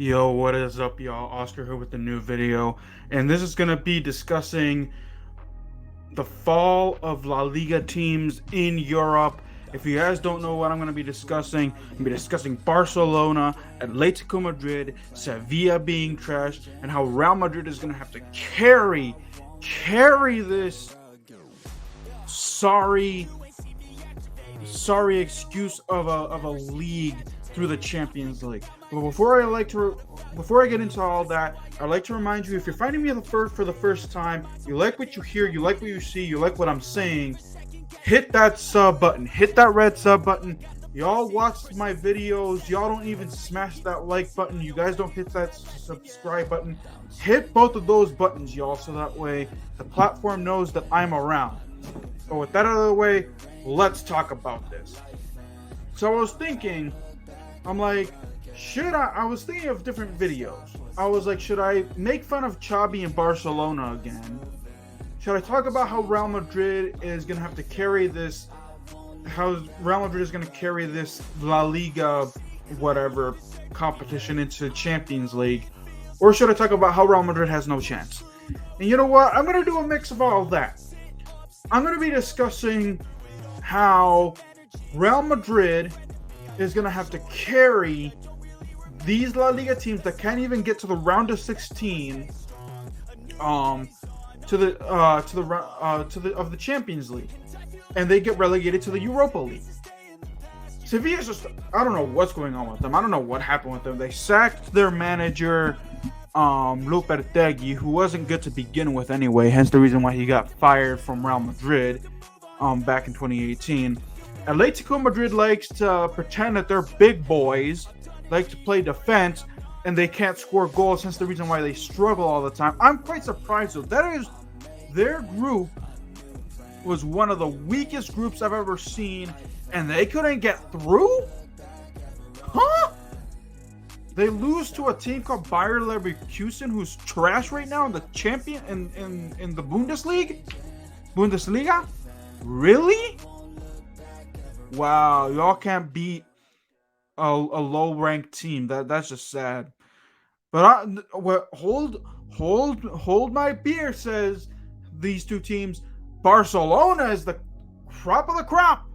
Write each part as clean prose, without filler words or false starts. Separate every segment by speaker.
Speaker 1: Yo, what is up, y'all? Oscar here with a new video, and this is gonna be discussing the fall of La Liga teams in Europe. If you guys don't know what I'm gonna be discussing, I'm gonna be discussing Barcelona, Atletico Madrid, Sevilla being trashed, and how Real Madrid is gonna have to carry this sorry excuse of a league through the Champions League. But before I get into all that, I'd like to remind you, if you're finding me for the first time, you like what you hear, you like what you see, you like what I'm saying, hit that sub button, hit that red sub button. Y'all watch my videos, y'all don't even smash that like button, you guys don't hit that subscribe button. Hit both of those buttons, y'all, so that way the platform knows that I'm around. But with that out of the way, let's talk about this. So I was thinking, I'm like, I was thinking of different videos. I was like, should I make fun of Xavi and Barcelona again? Should I talk about how Real Madrid is going to have to carry this, La Liga, whatever, competition into Champions League? Or should I talk about how Real Madrid has no chance? And you know what? I'm going to do a mix of all of that. I'm going to be discussing how Real Madrid is going to have to carry these La Liga teams that can't even get to the round of 16 of the Champions League, and they get relegated to the Europa League. Sevilla's just, I don't know what's going on with them. I don't know what happened with them. They sacked their manager, Lopertegy, who wasn't good to begin with anyway, hence the reason why he got fired from Real Madrid back in 2018. Atletico Madrid likes to pretend that they're big boys, like to play defense, and they can't score goals, hence the reason why they struggle all the time. I'm quite surprised though. Their group was one of the weakest groups I've ever seen, and they couldn't get through? Huh? They lose to a team called Bayer Leverkusen, who's trash right now in the champion in the Bundesliga? Really? Wow, y'all can't beat a low-ranked team. That's just sad. But hold my beer, says these two teams. Barcelona is the crop of the crop.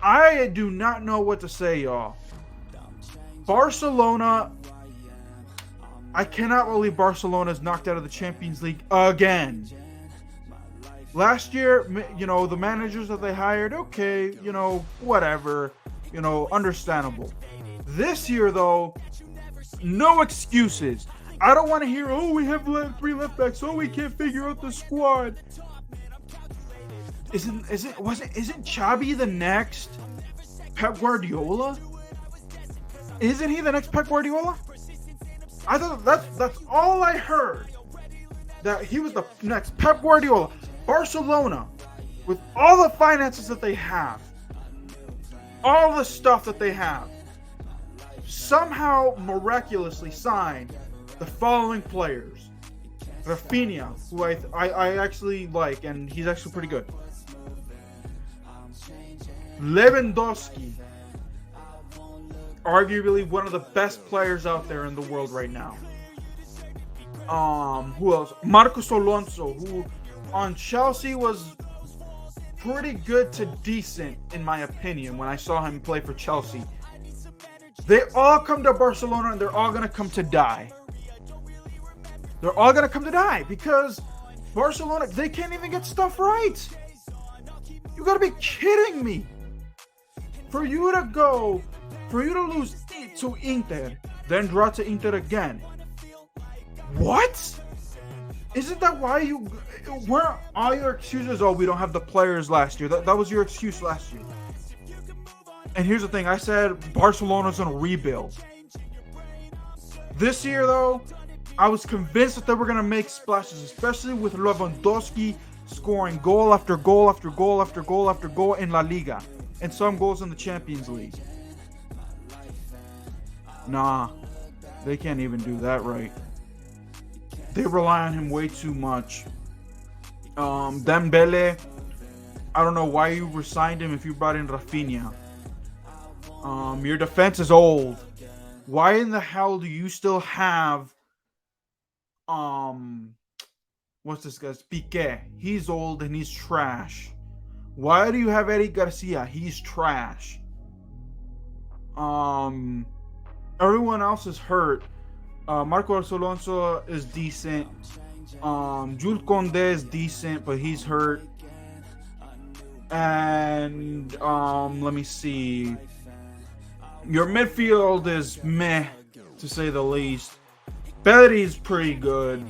Speaker 1: I do not know what to say, y'all. Barcelona, I cannot believe Barcelona is knocked out of the Champions League again. Last year, the managers that they hired, okay, whatever, understandable. This year, though, no excuses. I don't want to hear, oh, we have 3 left backs, oh, we can't figure out the squad. Isn't Xavi the next Pep Guardiola? Isn't he the next Pep Guardiola? I thought that's all I heard. That he was the next Pep Guardiola. Barcelona, with all the finances that they have, all the stuff that they have, somehow miraculously signed the following players. Raphinah, who I actually like, and he's actually pretty good. Lewandowski, arguably one of the best players out there in the world right now. Who else? Marcos Alonso, who on Chelsea was pretty good to decent, in my opinion, when I saw him play for Chelsea. They all come to Barcelona, and they're all going to come to die. They're all going to come to die because Barcelona, they can't even get stuff right. You got to be kidding me. For you to lose to Inter, then draw to Inter again. What? Isn't that why weren't all your excuses? Oh, we don't have the players last year. That was your excuse last year. And here's the thing. I said Barcelona's going to rebuild. This year, though, I was convinced that they were going to make splashes, especially with Lewandowski scoring goal after goal after goal after goal after goal in La Liga. And some goals in the Champions League. Nah, they can't even do that right. They rely on him way too much. Dembele, I don't know why you resigned him if you brought in Raphinah. Your defense is old. Why in the hell do you still have what's this guy's Piqué? He's old and he's trash. Why do you have Eddie Garcia? He's trash. Everyone else is hurt. Marcos Alonso is decent. Jules Condé is decent, but he's hurt. And let me see. Your midfield is meh, to say the least. Pedri's pretty good.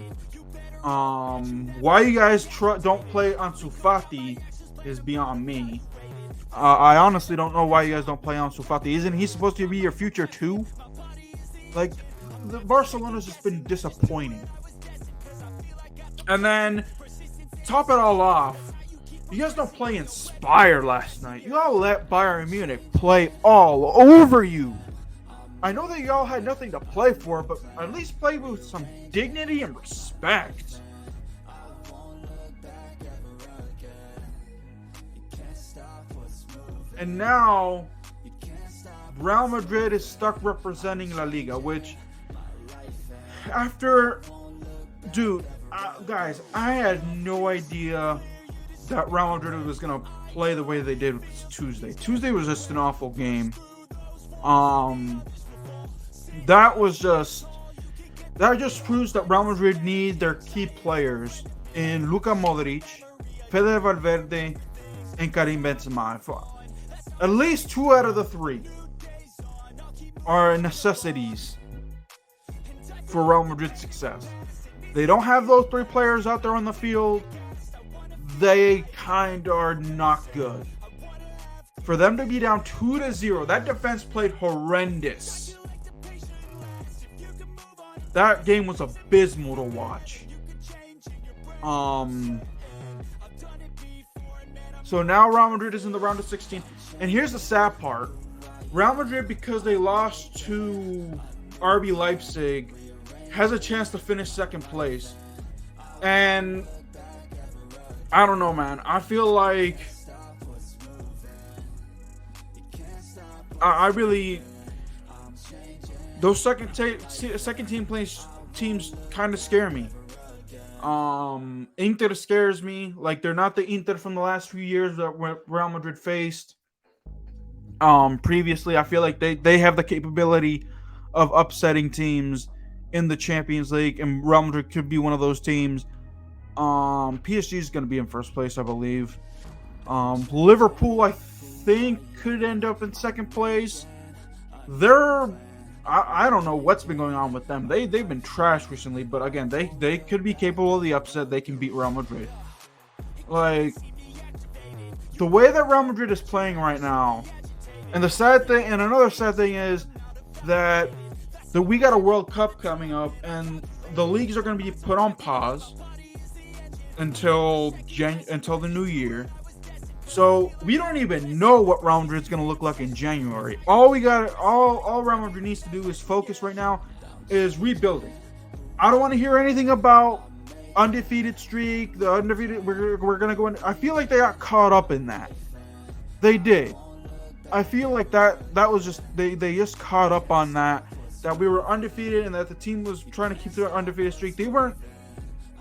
Speaker 1: Why you guys don't play Ansu Fati is beyond me. I honestly don't know why you guys don't play Ansu Fati. Isn't he supposed to be your future too? Like, Barcelona's just been disappointing. And then, top it all off, you guys don't play Inspire last night. You all let Bayern Munich play all over you. I know that y'all had nothing to play for, but at least play with some dignity and respect. And now, Real Madrid is stuck representing La Liga, which, after, dude, guys, I had no idea that Real Madrid was going to play the way they did Tuesday. Tuesday was just an awful game. That just proves that Real Madrid need their key players in Luka Modric, Fede Valverde, and Karim Benzema. At least 2 out of the 3 are necessities for Real Madrid's success. They don't have those 3 players out there on the field. They kind of are not good. For them to be down 2-0, that defense played horrendous. That game was abysmal to watch. So now Real Madrid is in the round of 16. And here's the sad part. Real Madrid, because they lost to RB Leipzig, has a chance to finish second place. And I don't know, man. I feel like I really, those second team teams kind of scare me. Inter scares me. Like, they're not the Inter from the last few years that Real Madrid faced. Previously, I feel like they have the capability of upsetting teams in the Champions League, and Real Madrid could be one of those teams. PSG is going to be in first place, I believe. Liverpool, I think, could end up in second place. I don't know what's been going on with them. They've been trash recently, but again, they could be capable of the upset. They can beat Real Madrid. Like, the way that Real Madrid is playing right now, and another sad thing is that we got a World Cup coming up, and the leagues are going to be put on pause until the new year. So we don't even know what Real Madrid's going to look like in January. All Real Madrid needs to do is focus right now is rebuilding. I don't want to hear anything about undefeated streak, the undefeated. We're going to go in. I feel like they got caught up in that. They did. I feel like that was just they just caught up on that we were undefeated and that the team was trying to keep their undefeated streak. They weren't.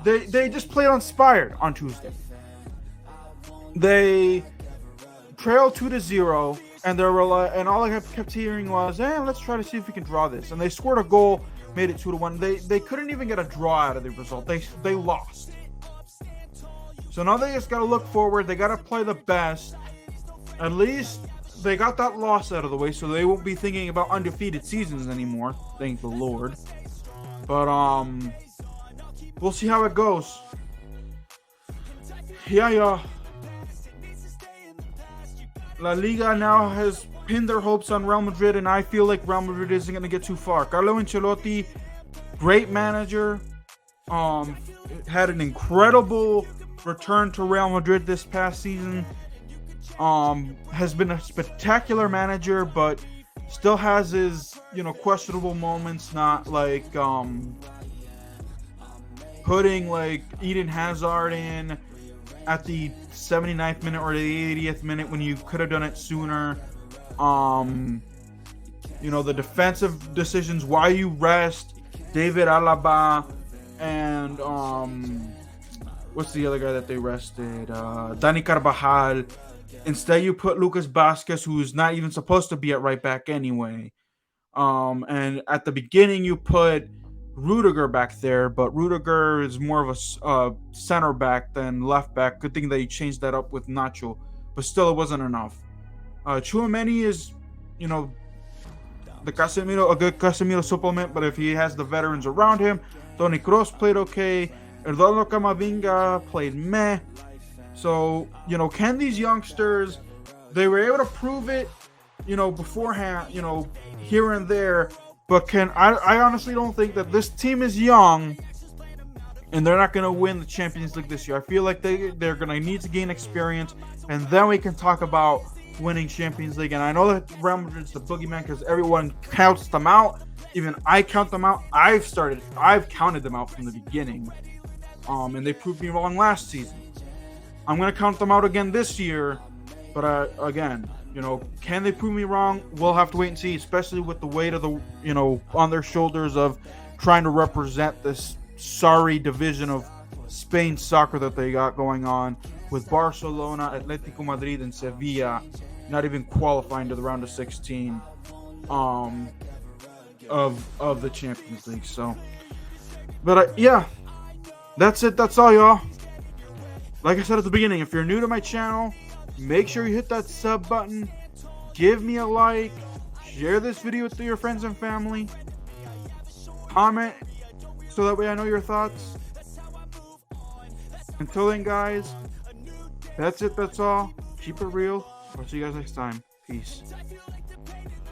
Speaker 1: They just played uninspired on Tuesday. They trailed 2-0, and and all I kept hearing was, let's try to see if we can draw this. And they scored a goal, made it 2-1. They couldn't even get a draw out of the result. They lost. So now they just got to look forward. They got to play the best. At least they got that loss out of the way, so they won't be thinking about undefeated seasons anymore. Thank the Lord. But we'll see how it goes. Yeah. La Liga now has pinned their hopes on Real Madrid, and I feel like Real Madrid isn't going to get too far. Carlo Ancelotti, great manager, had an incredible return to Real Madrid this past season. Has been a spectacular manager, but still has his, questionable moments. Not like putting like Eden Hazard in at the 79th minute or the 80th minute when you could have done it sooner. the defensive decisions, why you rest David Alaba and what's the other guy that they rested? Dani Carvajal. Instead, you put Lucas Vazquez, who's not even supposed to be at right back anyway. And at the beginning, you put Rudiger back there, but Rudiger is more of a center back than left back. Good thing that he changed that up with Nacho, but still, it wasn't enough. Tchouaméni is, the Casemiro, a good Casemiro supplement, but if he has the veterans around him, Toni Kroos played okay. Eduardo Camavinga played meh. So, can these youngsters, they were able to prove it, beforehand, here and there, but I honestly don't think that this team is young and they're not going to win the Champions League this year. I feel like they're going to need to gain experience, and then we can talk about winning Champions League. And I know that Real Madrid's the boogeyman because everyone counts them out. Even I count them out. I've counted them out from the beginning. And they proved me wrong last season. I'm going to count them out again this year. But again, can they prove me wrong? We'll have to wait and see, especially with the weight of on their shoulders of trying to represent this sorry division of Spain soccer that they got going on with Barcelona, Atletico Madrid, and Sevilla not even qualifying to the round of 16 of the Champions League. So, but yeah, that's it. That's all, y'all. Like I said at the beginning, if you're new to my channel, make sure you hit that sub button, give me a like, share this video with your friends and family, comment so that way I know your thoughts. Until then, guys, that's it. That's all. Keep it real. I'll see you guys next time. Peace.